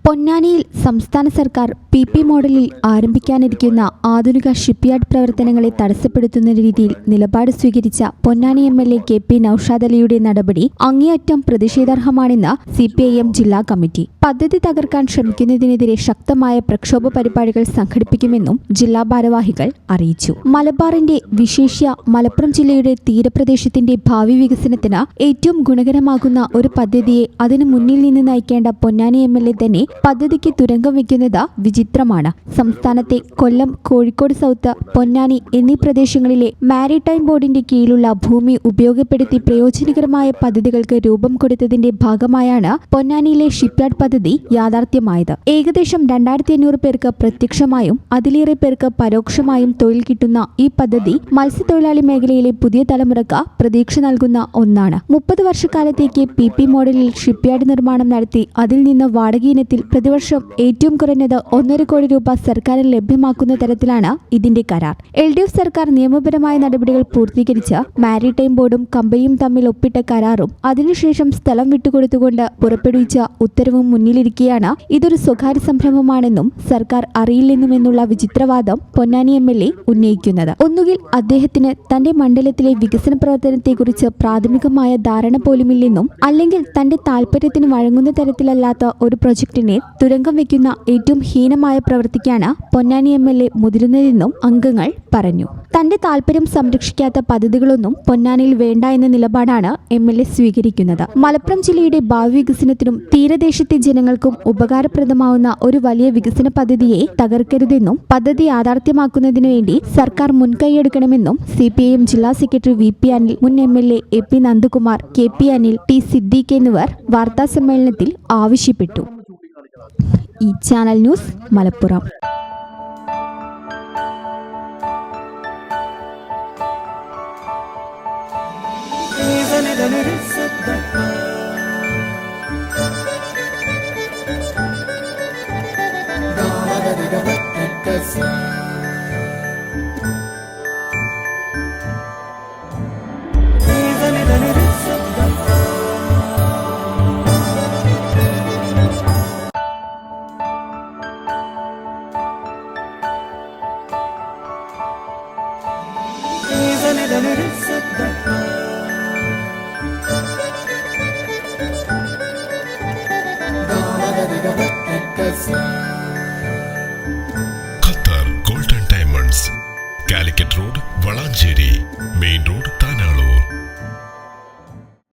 പൊന്നാനിയിൽ സംസ്ഥാന സർക്കാർ PP മോഡലിൽ ആരംഭിക്കാനിരിക്കുന്ന ആധുനിക ഷിപ്പ്യാർഡ് പ്രവർത്തനങ്ങളെ തടസ്സപ്പെടുത്തുന്ന രീതിയിൽ നിലപാട് സ്വീകരിച്ച പൊന്നാനി MLA KP നൌഷാദ് അലിയുടെ നടപടി അങ്ങേയറ്റം പ്രതിഷേധാർഹമാണെന്ന് CPIM ജില്ലാ കമ്മിറ്റി. പദ്ധതി തകർക്കാൻ ശ്രമിക്കുന്നതിനെതിരെ ശക്തമായ പ്രക്ഷോഭ പരിപാടികൾ സംഘടിപ്പിക്കുമെന്നും ജില്ലാ ഭാരവാഹികൾ അറിയിച്ചു. മലബാറിന്റെ വിശേഷ്യ മലപ്പുറം ജില്ലയുടെ തീരപ്രദേശത്തിന്റെ ഭാവി വികസനത്തിന് ഏറ്റവും ഗുണകരമാകുന്ന ഒരു പദ്ധതിയെ അതിനു മുന്നിൽ നിന്ന് നയിക്കേണ്ട പൊന്നാനി MLA തന്നെ പദ്ധതിക്ക് തുരങ്കം വയ്ക്കുന്നത് വിചിത്രമാണ്. സംസ്ഥാനത്തെ കൊല്ലം, കോഴിക്കോട് സൗത്ത്, പൊന്നാനി എന്നീ പ്രദേശങ്ങളിലെ മാരിടൈം ബോർഡിന്റെ കീഴിലുള്ള ഭൂമി ഉപയോഗപ്പെടുത്തി പ്രയോജനകരമായ പദ്ധതികൾക്ക് രൂപം കൊടുത്തതിന്റെ ഭാഗമായാണ് പൊന്നാനിയിലെ ഷിപ്പ്യാർഡ് പദ്ധതി യാഥാർത്ഥ്യമായത്. ഏകദേശം 2500 പേർക്ക് പ്രത്യക്ഷമായും അതിലേറെ പേർക്ക് പരോക്ഷമായും തൊഴിൽ കിട്ടുന്ന ഈ പദ്ധതി മത്സ്യത്തൊഴിലാളി മേഖലയിലെ പുതിയ തലമുറക്ക് പ്രതീക്ഷ നൽകുന്ന ഒന്നാണ്. 30 വർഷക്കാലത്തേക്ക് PP മോഡലിൽ ഷിപ്പ്യാർഡ് നിർമ്മാണം നടത്തി അതിൽ നിന്ന് വാടക ഇനത്തിൽ പ്രതിവർഷം ഏറ്റവും കുറഞ്ഞത് 1.5 കോടി രൂപ സർക്കാരിന് ലഭ്യമാക്കുന്ന തരത്തിലാണ് ഇതിന്റെ കരാർ. LDF സർക്കാർ നിയമപരമായ നടപടികൾ പൂർത്തീകരിച്ച് മാരിടൈം ബോർഡും കമ്പനിയും തമ്മിൽ ഒപ്പിട്ട കരാറും അതിനുശേഷം സ്ഥലം വിട്ടുകൊടുത്തുകൊണ്ട് പുറപ്പെടുവിച്ച ഉത്തരവും മുന്നിലിരിക്കെയാണ് ഇതൊരു സ്വകാര്യ സംരംഭമാണെന്നും സർക്കാർ അറിയില്ലെന്നുമെന്നുള്ള വിചിത്രവാദം പൊന്നാനി MLA ഉന്നയിക്കുന്നത്. ഒന്നുകിൽ അദ്ദേഹത്തിന് തന്റെ മണ്ഡലത്തിലെ വികസന പ്രവർത്തനത്തെക്കുറിച്ച് പ്രാഥമികമായ ധാരണ പോലുമില്ലെന്നും അല്ലെങ്കിൽ തന്റെ താൽപര്യത്തിന് വഴങ്ങുന്ന തരത്തിലല്ലാത്ത ഒരു പ്രൊജക്ടിനെ തുരങ്കം വയ്ക്കുന്ന ഏറ്റവും ഹീനമായ പ്രവൃത്തിക്കാണ് പൊന്നാനി MLA മുതിരുന്നതെന്നും അംഗങ്ങൾ പറഞ്ഞു. തന്റെ താൽപര്യം സംരക്ഷിക്കാത്ത പദ്ധതികളൊന്നും പൊന്നാനിയിൽ വേണ്ട എന്ന നിലപാടാണ് MLA സ്വീകരിക്കുന്നത്. മലപ്പുറം ജില്ലയുടെ ഭാവി വികസനത്തിനും തീരദേശത്തെ ജനങ്ങൾക്കും ഉപകാരപ്രദമാവുന്ന ഒരു വലിയ വികസന പദ്ധതിയെ തകർക്കരുതെന്നും പദ്ധതി യാഥാർത്ഥ്യമാക്കുന്നതിനു വേണ്ടി സർക്കാർ മുൻകൈയെടുക്കണമെന്നും CPIM ജില്ലാ സെക്രട്ടറി VP അനിൽ, മുൻ MLA AP Nandakumar, KP Anil, T Siddique എന്നിവർ വാർത്താസമ്മേളനത്തിൽ ആവശ്യപ്പെട്ടു. ഈ channel news Malappuram. Qatar golden diamonds, Calicut road, Valanchery.